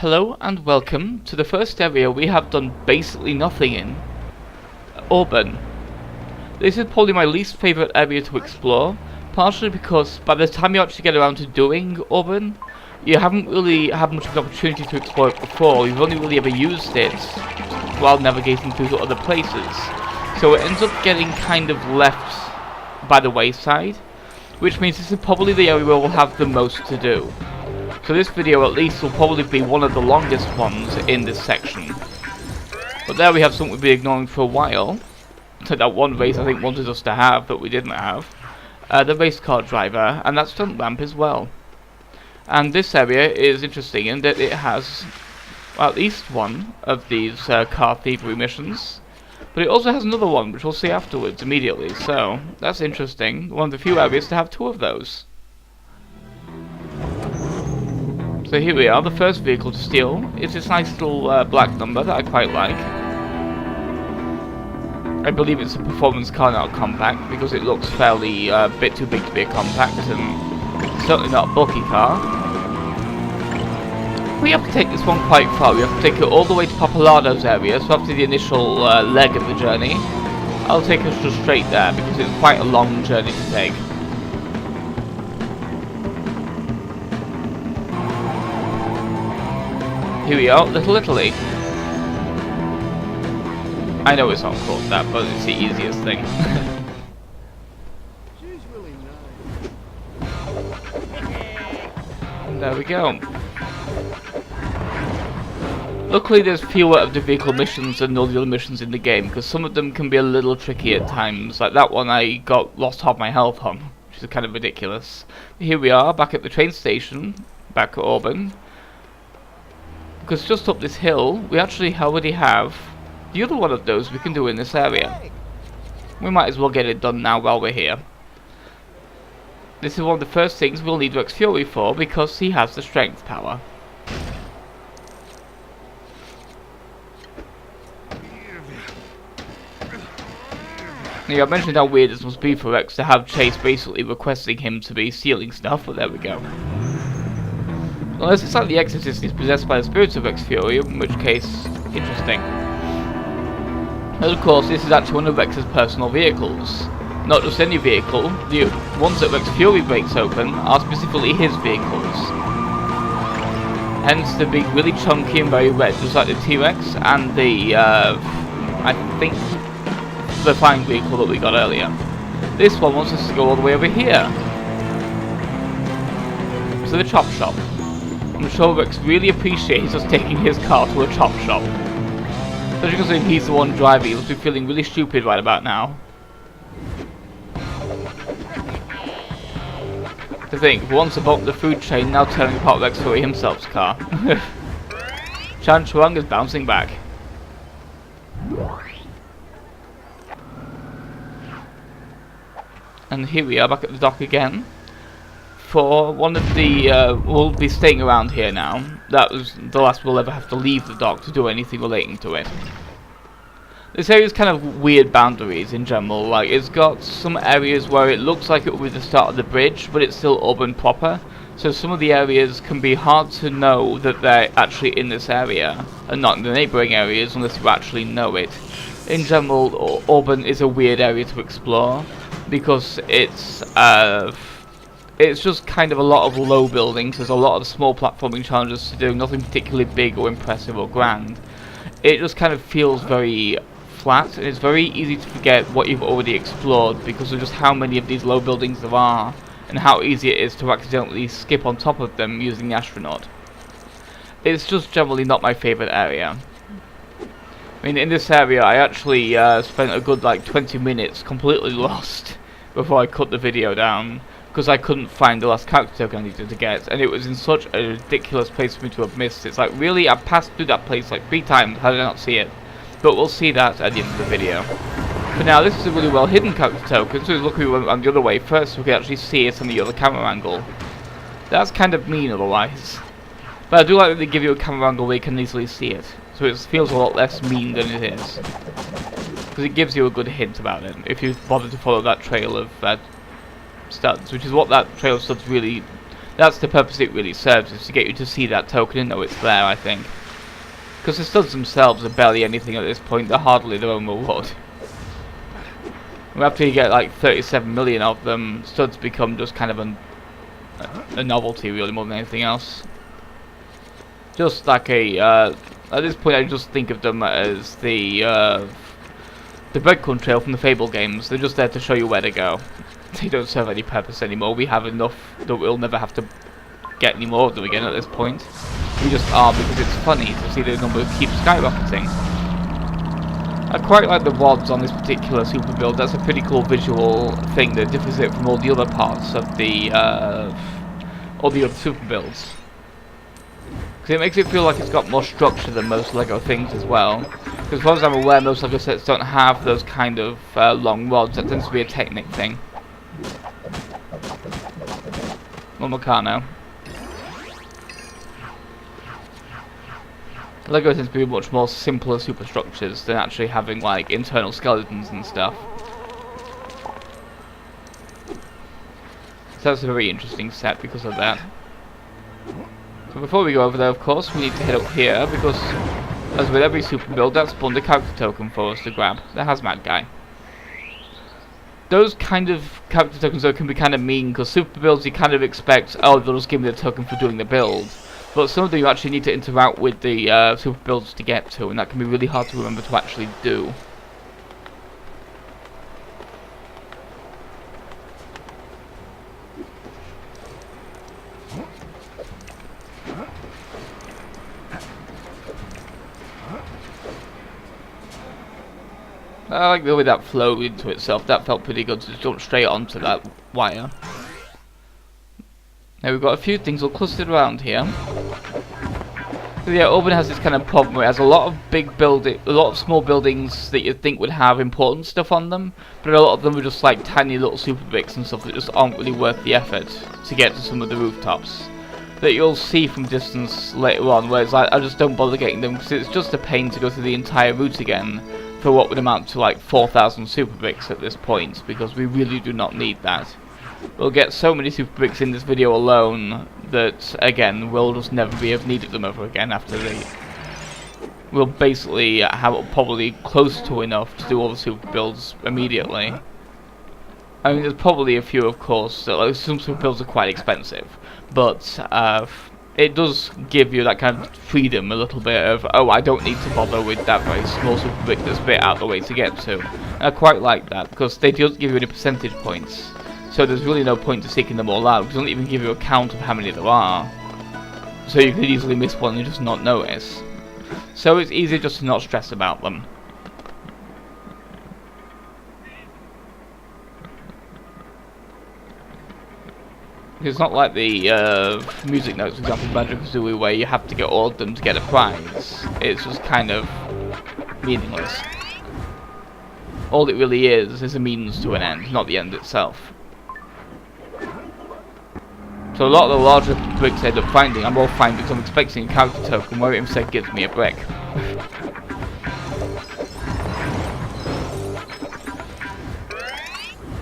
Hello and welcome to the first area we have done basically nothing in, Auburn. This is probably my least favourite area to explore, partially because by the time you actually get around to doing Auburn, you haven't really had much of an opportunity to explore it before. You've only really ever used it while navigating through other places. So it ends up getting kind of left by the wayside, which means this is probably the area where we'll have the most to do. So this video at least will probably be one of the longest ones in this section. But there we have something we've been ignoring for a while. So that one race I think wanted us to have that we didn't have. The race car driver and that stunt ramp as well. And this area is interesting in that it has at least one of these car thievery missions. But it also has another one which we'll see afterwards immediately. So that's interesting. One of the few areas to have two of those. So here we are, the first vehicle to steal. It's this nice little black number that I quite like. I believe it's a performance car, not a compact, because it looks fairly bit too big to be a compact, and certainly not a bulky car. We have to take this one quite far. We have to take it all the way to Popolado's area, so after the initial leg of the journey, I'll take us just straight there, because it's quite a long journey to take. Here we are, Little Italy. I know it's not called that, but it's the easiest thing. She's really And there we go. Luckily there's fewer of the vehicle missions than all the other missions in the game, because some of them can be a little tricky at times. Like that one I lost half my health on, which is kind of ridiculous. Here we are, back at the train station, back at Auburn. Because just up this hill, we actually already have the other one of those we can do in this area. We might as well get it done now while we're here. This is one of the first things we'll need Rex Fury for, because he has the strength power. Now, I mentioned how weird this must be for Rex to have Chase basically requesting him to be stealing stuff, but there we go. Unless it's like the Exorcist is possessed by the spirits of Rex Fury, in which case, interesting. And of course, this is actually one of Rex's personal vehicles. Not just any vehicle, the ones that Rex Fury breaks open are specifically his vehicles. Hence the big, really chunky and very red, just like the T-Rex and the, I think, the flying vehicle that we got earlier. This one wants us to go all the way over here. So the chop shop. I'm sure Rex really appreciates us taking his car to a chop shop. Especially considering he's the one driving, he must be feeling really stupid right about now. To think, once above the food chain, now tearing apart Rex Fury himself's car. Chan Chuang is bouncing back. And here we are back at the dock again. For one of the, we'll be staying around here now. That was the last we'll ever have to leave the dock to do anything relating to it. This area's kind of weird boundaries in general. Like, it's got some areas where it looks like it will be the start of the bridge, but it's still Auburn proper. So some of the areas can be hard to know that they're actually in this area, and not in the neighbouring areas unless you actually know it. In general, Auburn is a weird area to explore, because it's just kind of a lot of low buildings. There's a lot of small platforming challenges to do, nothing particularly big or impressive or grand. It just kind of feels very flat, and it's very easy to forget what you've already explored because of just how many of these low buildings there are, and how easy it is to accidentally skip on top of them using the astronaut. It's just generally not my favourite area. I mean, in this area I actually spent a good like 20 minutes completely lost before I cut the video down, because I couldn't find the last character token I needed to get, and it was in such a ridiculous place for me to have missed. It's like, really, I passed through that place like 3 times, how did I not see it? But we'll see that at the end of the video. For now, this is a really well hidden character token, so luckily we went on the other way first so we can actually see it on the other camera angle. That's kind of mean otherwise. But I do like that they give you a camera angle where you can easily see it, so it feels a lot less mean than it is. Because it gives you a good hint about it, if you bother to follow that trail of studs, which is what that trail of studs really That's the purpose it really serves, is to get you to see that token and know it's there, I think. Because the studs themselves are barely anything at this point, they're hardly their own reward. After you get like 37 million of them, studs become just kind of a novelty really more than anything else. Just like at this point I just think of them as the breadcrumb trail from the Fable games. They're just there to show you where to go. They don't serve any purpose anymore. We have enough that we'll never have to get any more of them again at this point. We just are, because it's funny to see the number keep skyrocketing. I quite like the rods on this particular super build. That's a pretty cool visual thing that differs it from all the other parts of the all the other super builds. Because it makes it feel like it's got more structure than most LEGO things as well. Because as far as I'm aware, most LEGO sets don't have those kind of long rods. That tends to be a Technic thing. One more car now. LEGO tends to be much more simpler superstructures than actually having like internal skeletons and stuff. So that's a very interesting set because of that. So before we go over there, of course, we need to head up here because, as with every super build, that spawned a character token for us to grab. The hazmat guy. Those kind of character tokens though can be kind of mean, because super builds you kind of expect, oh, they'll just give me the token for doing the build. But some of them you actually need to interact with the super builds to get to, and that can be really hard to remember to actually do. I like the way that flowed into itself. That felt pretty good to jump straight onto that wire. Now we've got a few things all clustered around here. So yeah, Auburn has this kind of problem where it has a lot of small buildings that you'd think would have important stuff on them, but a lot of them are just like tiny little super bricks and stuff that just aren't really worth the effort to get to some of the rooftops. That you'll see from distance later on, whereas I just don't bother getting them because it's just a pain to go through the entire route again for what would amount to like 4,000 super bricks at this point, because we really do not need that. We'll get so many super bricks in this video alone that, again, we'll just never have needed them ever again after we'll basically have probably close to enough to do all the super builds immediately. I mean, there's probably a few, of course, that, like, some super builds are quite expensive, but it does give you that kind of freedom, a little bit of, oh, I don't need to bother with that very small super brick that's a bit out of the way to get to. And I quite like that, because they don't give you any percentage points. So there's really no point to seeking them all out, because they don't even give you a count of how many there are. So you could easily miss one and just not notice. So it's easy just to not stress about them. It's not like the music notes, for example, Banjo-Kazooie, where you have to get all of them to get a prize. It's just kind of meaningless. All it really is a means to an end, not the end itself. So a lot of the larger bricks I end up finding, I'm all fine because I'm expecting a character token where it instead gives me a brick.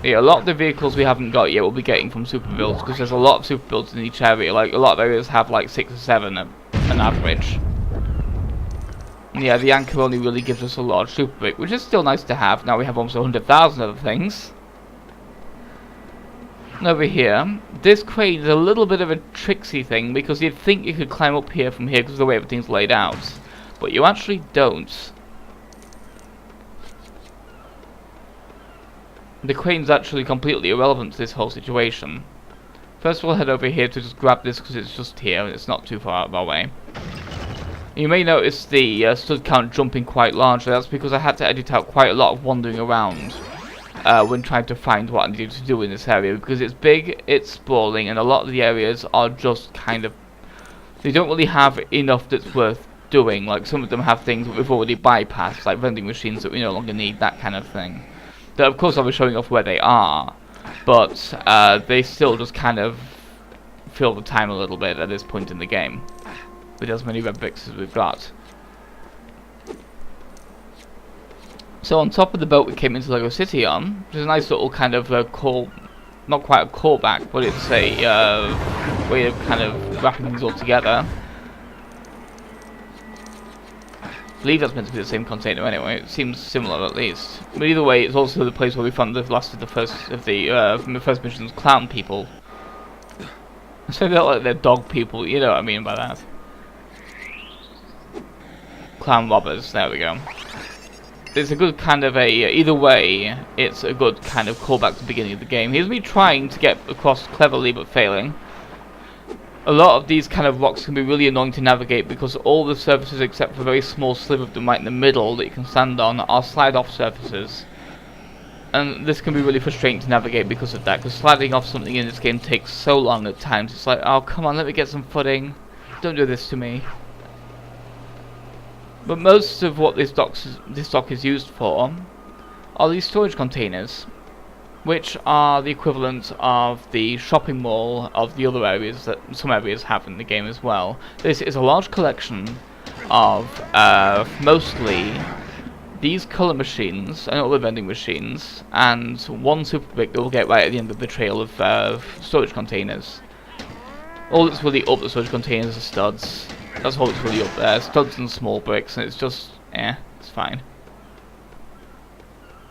Yeah, a lot of the vehicles we haven't got yet we'll be getting from super builds, because there's a lot of super builds in each area. Like, a lot of areas have like 6 or 7 an average. And yeah, the anchor only really gives us a large super brick, which is still nice to have. Now we have almost 100,000 other things. And over here, this crane is a little bit of a tricksy thing, because you'd think you could climb up here from here because of the way everything's laid out. But you actually don't. The crane's actually completely irrelevant to this whole situation. First we'll head over here to just grab this because it's just here and it's not too far out of our way. You may notice the stud count jumping quite largely. That's because I had to edit out quite a lot of wandering around when trying to find what I needed to do in this area, because it's big, it's sprawling, and a lot of the areas are just kind of, they don't really have enough that's worth doing. Like, some of them have things that we've already bypassed, like vending machines that we no longer need, that kind of thing. That, of course, I'll be showing off where they are, but they still just kind of fill the time a little bit at this point in the game, with as many red bricks as we've got. So on top of the boat we came into LEGO City on, which is a nice little kind of not quite a callback, but it's a way of kind of wrapping things all together. I believe that's meant to be the same container anyway. It seems similar at least. But either way, it's also the place where we found the last of the first of the from the first mission's clown people. So they're like they're dog people. You know what I mean by that. Clown robbers. There we go. It's a good kind of a either way. It's a good kind of callback to the beginning of the game. Here's me trying to get across cleverly but failing. A lot of these kind of rocks can be really annoying to navigate because all the surfaces except for a very small sliver of them right in the middle that you can stand on are slide-off surfaces. And this can be really frustrating to navigate because of that, because sliding off something in this game takes so long at times. It's like, oh come on, let me get some footing. Don't do this to me. But most of what this dock is used for are these storage containers, which are the equivalent of the shopping mall of the other areas that some areas have in the game as well. This is a large collection of mostly these colour machines and other vending machines, and one super brick that we'll get right at the end of the trail of storage containers. All that's really up the storage containers are studs. That's all that's really up there. Studs and small bricks, and it's just, it's fine.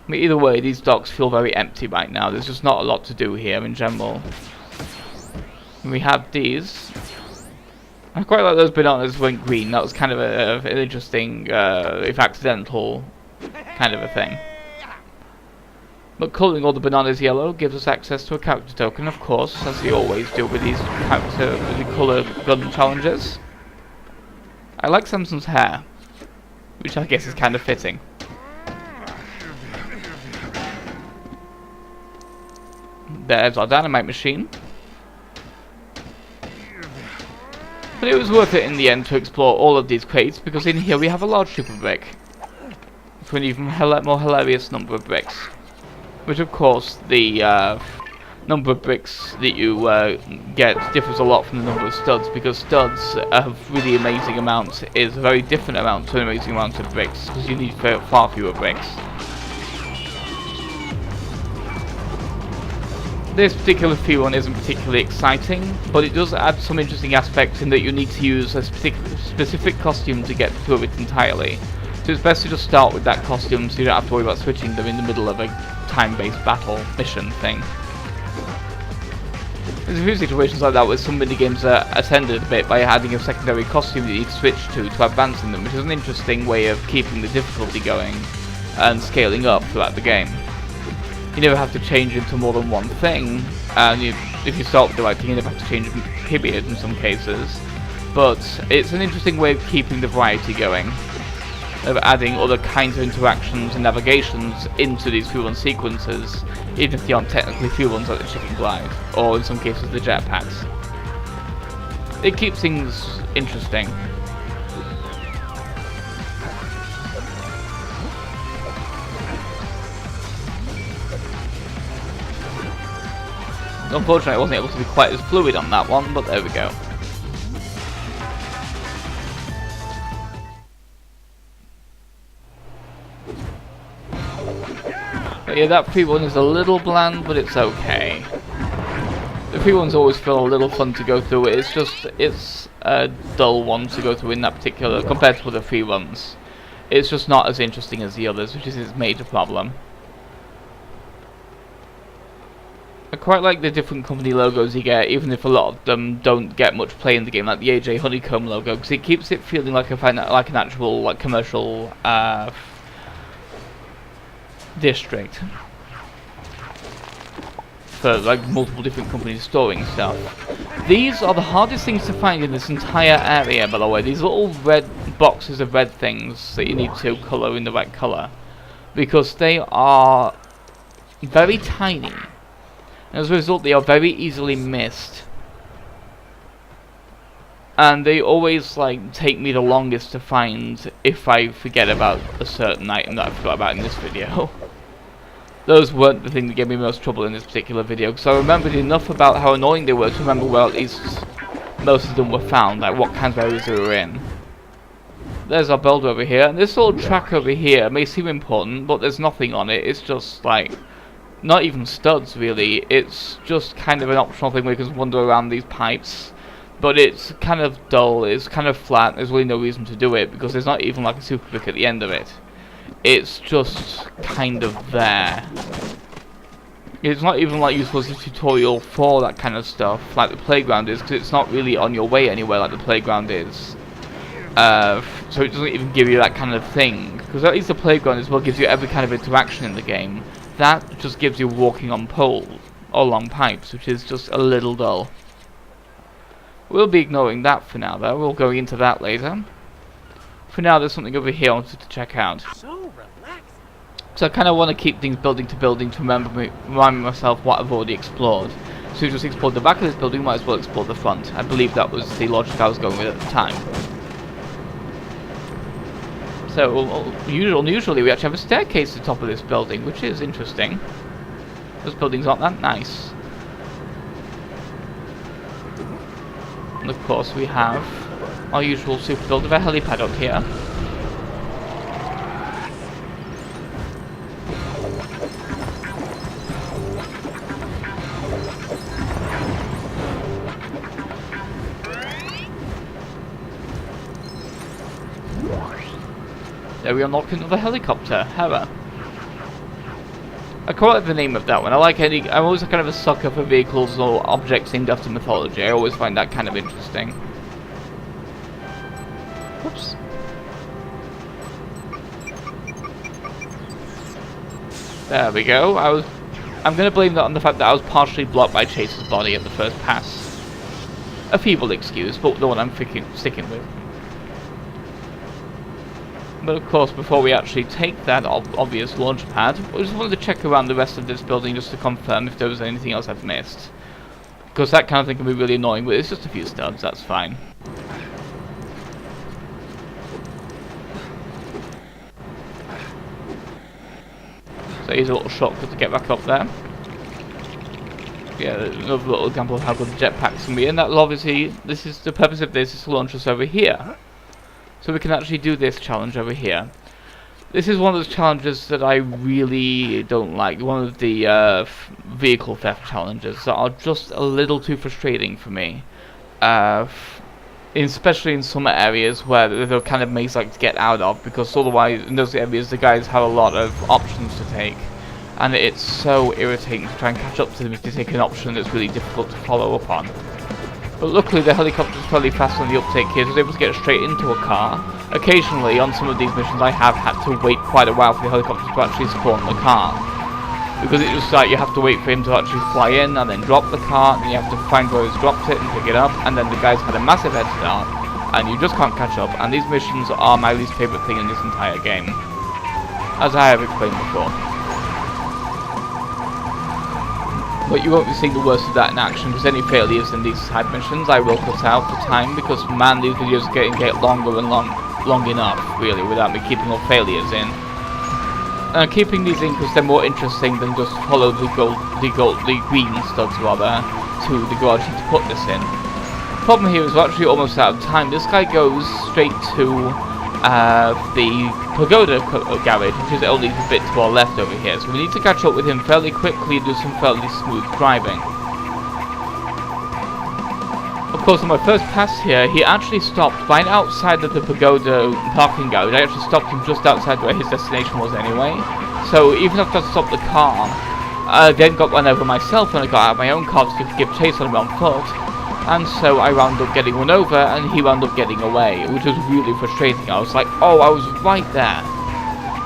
But either way, these docks feel very empty right now. There's just not a lot to do here in general. And we have these. I quite like those bananas went green. That was kind of an interesting, if accidental, kind of a thing. But colouring all the bananas yellow gives us access to a character token, of course, as you always do with these colour gun challenges. I like Samson's hair, which I guess is kind of fitting. There's our dynamite machine. But it was worth it in the end to explore all of these crates, because in here we have a large super brick. For an even more hilarious number of bricks. Which of course, the number of bricks that you get differs a lot from the number of studs, because studs have really amazing amounts is a very different amount to an amazing amount of bricks, because you need far fewer bricks. This particular free run isn't particularly exciting, but it does add some interesting aspects in that you need to use a specific costume to get through it entirely. So it's best to just start with that costume so you don't have to worry about switching them in the middle of a time-based battle mission thing. There's a few situations like that where some minigames are attended a bit by adding a secondary costume that you need to switch to advance in them, which is an interesting way of keeping the difficulty going and scaling up throughout the game. You never have to change into more than one thing, and if you start with the right thing, you never have to change period in some cases. But it's an interesting way of keeping the variety going, of adding other kinds of interactions and navigations into these free run sequences, even if they aren't technically free runs like the chicken glide, or in some cases the jetpacks. It keeps things interesting. Unfortunately, I wasn't able to be quite as fluid on that one, but there we go. But yeah, that free one is a little bland, but it's okay. The free ones always feel a little fun to go through. It's a dull one to go through in that particular, compared to other free runs. It's just not as interesting as the others, which is its major problem. I quite like the different company logos you get, even if a lot of them don't get much play in the game, like the AJ Honeycomb logo, because it keeps it feeling like an actual commercial district for like multiple different companies storing stuff. These are the hardest things to find in this entire area, by the way. These little red boxes of red things that you need to colour in the right colour, because they are very tiny. As a result, they are very easily missed, and they always take me the longest to find if I forget about a certain item that I forgot about in this video. Those weren't the thing that gave me most trouble in this particular video, because I remembered enough about how annoying they were to remember where at least most of them were found, like what kinds of areas they were in. There's our builder over here, and this little track over here may seem important, but there's nothing on it. It's just not even studs really. It's just kind of an optional thing where you can wander around these pipes. But it's kind of dull, it's kind of flat, there's really no reason to do it because there's not even like a super brick at the end of it. It's just kind of there. It's not even like you're supposed to tutorial for that kind of stuff like the playground is, because it's not really on your way anywhere like the playground is. So it doesn't even give you that kind of thing, because at least the playground is what gives you every kind of interaction in the game. That just gives you walking on poles or along pipes, which is just a little dull. We'll be ignoring that for now though, we'll go into that later. For now there's something over here I wanted to check out. So I kind of want to keep things building to building to remind myself what I've already explored. So we just explored the back of this building, might as well explore the front. I believe that was the logic I was going with at the time. So usually we actually have a staircase at the top of this building, which is interesting. Those buildings aren't that nice. And of course we have our usual super build of a helipad up here. There we unlock another helicopter, Hera. I quite like the name of that one. I'm always kind of a sucker for vehicles or objects named after mythology. I always find that kind of interesting. Whoops. There we go. I'm going to blame that on the fact that I was partially blocked by Chase's body at the first pass. A feeble excuse, but the one I'm sticking with. But of course, before we actually take that obvious launch pad, I just wanted to check around the rest of this building just to confirm if there was anything else I've missed. Because that kind of thing can be really annoying, but it's just a few studs, that's fine. So here's a little shortcut to get back up there. Yeah, another little example of how good the jetpacks can be, and that's obviously, the purpose of this is to launch us over here. So we can actually do this challenge over here. This is one of those challenges that I really don't like. One of the vehicle theft challenges that are just a little too frustrating for me. Especially in some areas where they're kind of maze like to get out of, because otherwise in those areas the guys have a lot of options to take. And it's so irritating to try and catch up to them if they take an option that's really difficult to follow up on. But luckily the helicopter's fairly fast on the uptake here, so I was able to get straight into a car. Occasionally, on some of these missions, I have had to wait quite a while for the helicopter to actually spawn the car. Because it's just like you have to wait for him to actually fly in, and then drop the car, and you have to find where he's dropped it and pick it up, and then the guy's had a massive head start, and you just can't catch up, and these missions are my least favourite thing in this entire game. As I have explained before. But you won't be seeing the worst of that in action, because any failures in these side missions I will cut out for time, because man, these videos are getting longer and long enough, really, without me keeping all failures in. And I'm keeping these in because they're more interesting than just follow the green studs rather, to the garage to put this in. The problem here is we're actually almost out of time. This guy goes straight to the Pagoda garage, which is only a bit to our left over here, so we need to catch up with him fairly quickly and do some fairly smooth driving. Of course, on my first pass here, he actually stopped right outside of the Pagoda parking garage. I actually stopped him just outside where his destination was anyway, so even after I stopped the car, I then got run over myself when I got out of my own car to give chase on him on foot. And so I wound up getting run over, and he wound up getting away, which was really frustrating. I was like, oh, I was right there.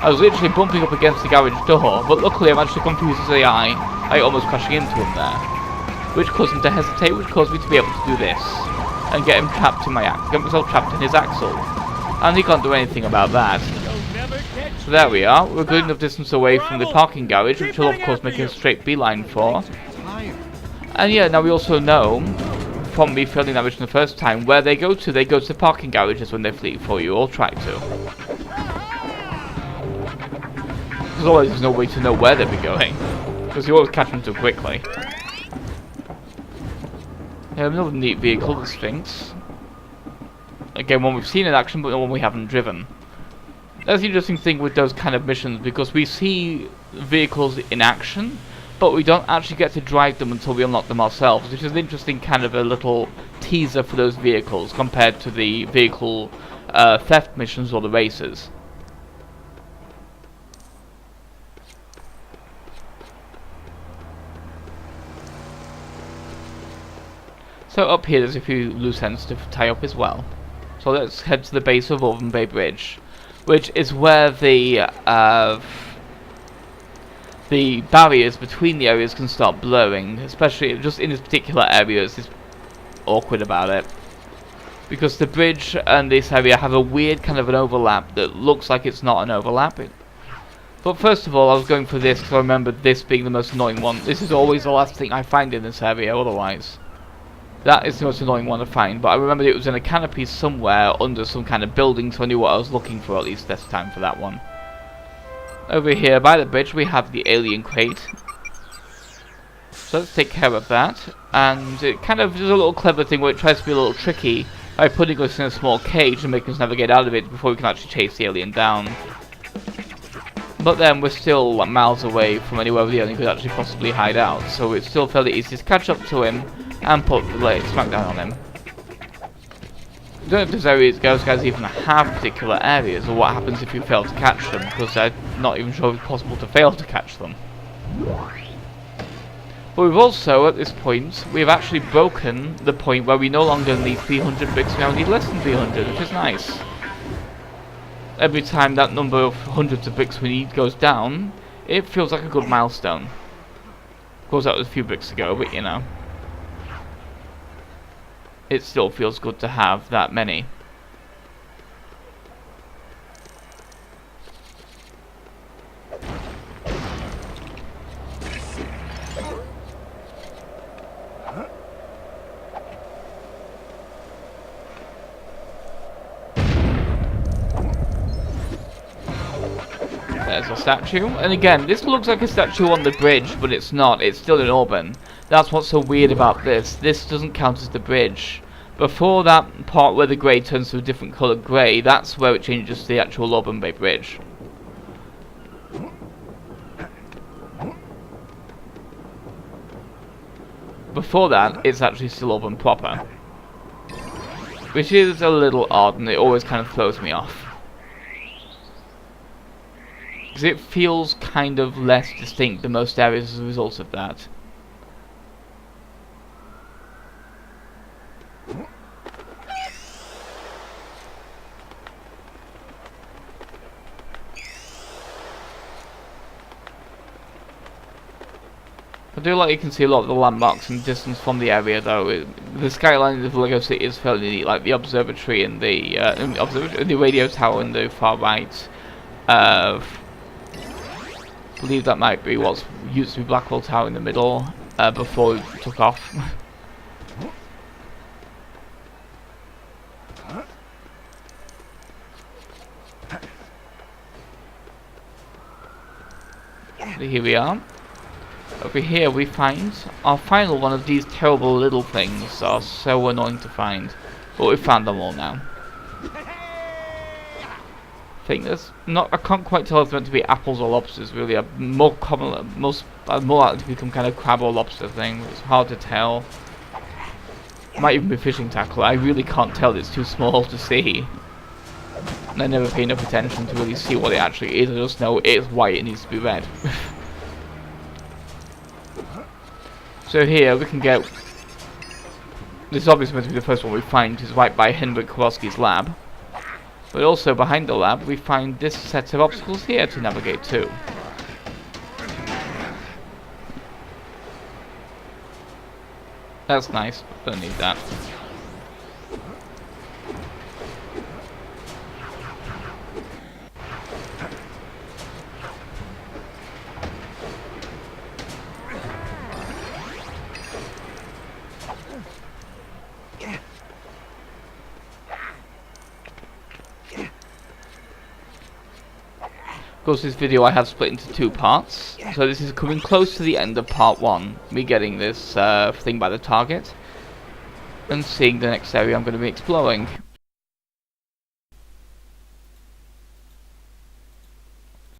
I was literally bumping up against the garage door, but luckily I managed to confuse his AI by almost crashing into him there. Which caused him to hesitate, which caused me to be able to do this. And get him trapped in get myself trapped in his axle. And he can't do anything about that. So there we are, we're a good enough distance away from the parking garage, which will of course make a straight beeline for. And yeah, now we also know, from me failing that mission the first time, where they go to the parking garages when they flee for you, or try to. Because otherwise there's no way to know where they'll be going, because you always catch them too quickly. Yeah, another neat vehicle, the Sphinx. Again, one we've seen in action, but one we haven't driven. That's the interesting thing with those kind of missions, because we see vehicles in action, but we don't actually get to drive them until we unlock them ourselves, which is an interesting kind of a little teaser for those vehicles compared to the vehicle theft missions or the races. So up here there's a few loose ends to tie up as well. So let's head to the base of Auburn Bay Bridge, which is where the barriers between the areas can start blurring, especially just in this particular area. It's awkward about it, because the bridge and this area have a weird kind of an overlap that looks like it's not an overlap. But first of all, I was going for this because I remember this being the most annoying one. This is always the last thing I find in this area otherwise. That is the most annoying one to find, but I remembered it was in a canopy somewhere under some kind of building, so I knew what I was looking for at least this time for that one. Over here by the bridge we have the alien crate. So let's take care of that. And it kind of does a little clever thing where it tries to be a little tricky by putting us in a small cage and making us navigate out of it before we can actually chase the alien down. But then we're still like, miles away from anywhere the alien could actually possibly hide out, so it's still fairly easy to catch up to him and put the blade smack down on him. I don't know if those guys even have particular areas, or what happens if you fail to catch them, because I'm not even sure if it's possible to fail to catch them. But we've also, at this point, we've actually broken the point where we no longer need 300 bricks, we now need less than 300, which is nice. Every time that number of hundreds of bricks we need goes down, it feels like a good milestone. Of course that was a few bricks ago, but you know. It still feels good to have that many. There's a statue, and again, this looks like a statue on the bridge, but it's not. It's still in Auburn. That's what's so weird about this. This doesn't count as the bridge. Before that part where the grey turns to a different coloured grey, that's where it changes to the actual Auburn Bay Bridge. Before that, it's actually still Auburn proper. Which is a little odd, and it always kind of throws me off. Because it feels kind of less distinct than most areas as a result of that. I do like you can see a lot of the landmarks in the distance from the area though. The skyline of Lego City is fairly neat, like the observatory and the radio tower in the far right. I believe that might be what used to be Blackwell Tower in the middle before it took off. Here we are. Over here we find our final one of these terrible little things that are so annoying to find. But we've found them all now. I think there's not, I can't quite tell if it's meant to be apples or lobsters really. A more common, more likely to become kind of crab or lobster thing. It's hard to tell. Might even be fishing tackle. I really can't tell, it's too small to see. And I never pay enough attention to really see what it actually is. I just know it's white, it needs to be red. So here we can get, this is obviously meant to be the first one we find, which is right by Henryk Kowalski's lab. But also behind the lab we find this set of obstacles here to navigate to. That's nice, don't need that. Of course, this video I have split into two parts, so this is coming close to the end of part 1, me getting this thing by the target, and seeing the next area I'm going to be exploring.